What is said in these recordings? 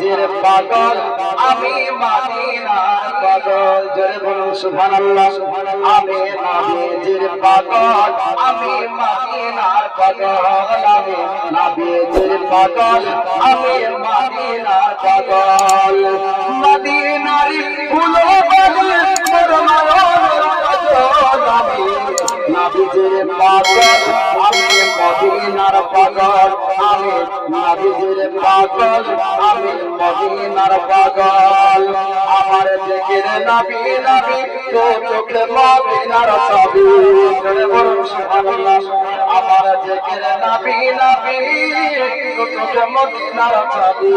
নবীজির পাগল আমি মদিনার পাগল জোরে বলুন সুবহানাল্লাহ আমি নবীজির পাগল আমি মদিনার পাগল আমি নবীজির পাগল আমি মদিনার পাগল মদিনার ফুলো বাদল মোর মায়ের পাগল আমি নবীজির পাগল আমি মদিনার পাগল আমি নবীজির পাগল আমি মদিনার পাগল আমার জিকির নবী নবী তো চোখে মদিনার ছবি জোরে বলুন সুবহানাল্লাহ আমার জিকির নবী নবী তো চোখে মদিনার ছবি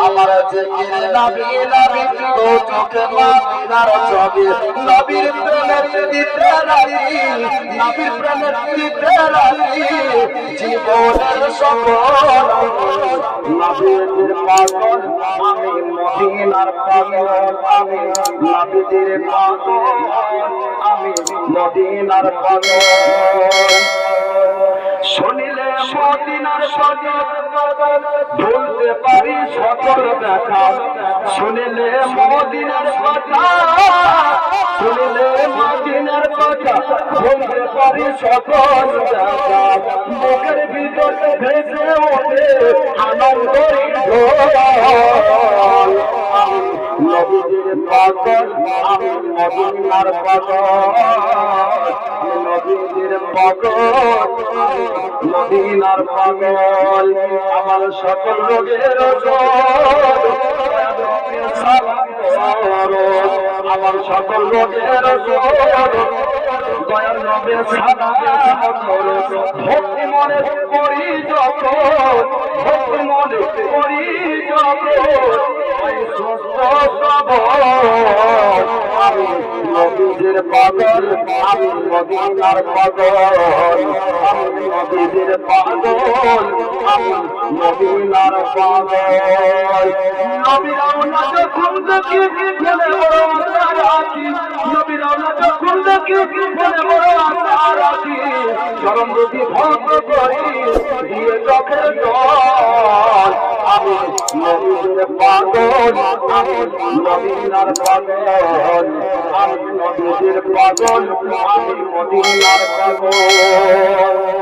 আমার জিকির নবী নবী তো চোখে মদিনার ছবি নবীর প্রেমের দিতে রাজি নবীর প্রেমের দিতে রাজি জীবনের সফল নবীজির পাগল আমি মদিনার পাগল আমি নবীজির পাগল আমি মদিনার পাগল শুনিলে মদিনার পাগল বলতে পারি সকল দেখা শুনিলে মদিনার কথা শুনিলে মদিনার কথা বলতে পারি সকল দেখা মুখের ভিতর ভেসে ওঠে আনন্দের ঢোল নবীজির পাগল আমি মদিনার পাগল নবীজির পাগল মদিনার পাগল আমার সকল রোগের আমার সকল রোগের দয়াল নবী সালাম ভক্তি মনে করি যখন ভক্তি মনে করি যখন সুস্থ সবল আমি নবীজির পাগল আমি মদিনার পাগল আমি নবীজির পাগল আমি মদিনার পাগল নবীর আওলা যখন দেখি মনে বড় আশা রাখি নবীর আওলা যখন দেখি মনে বড় আশা রাখি চরম দুটি ভক্ত করি দিয়ে চোখের জল আমি নবীজির পাগল আমি মদিনার পাগল আমি নবীজির পাগল আমি মদিনার পাগল।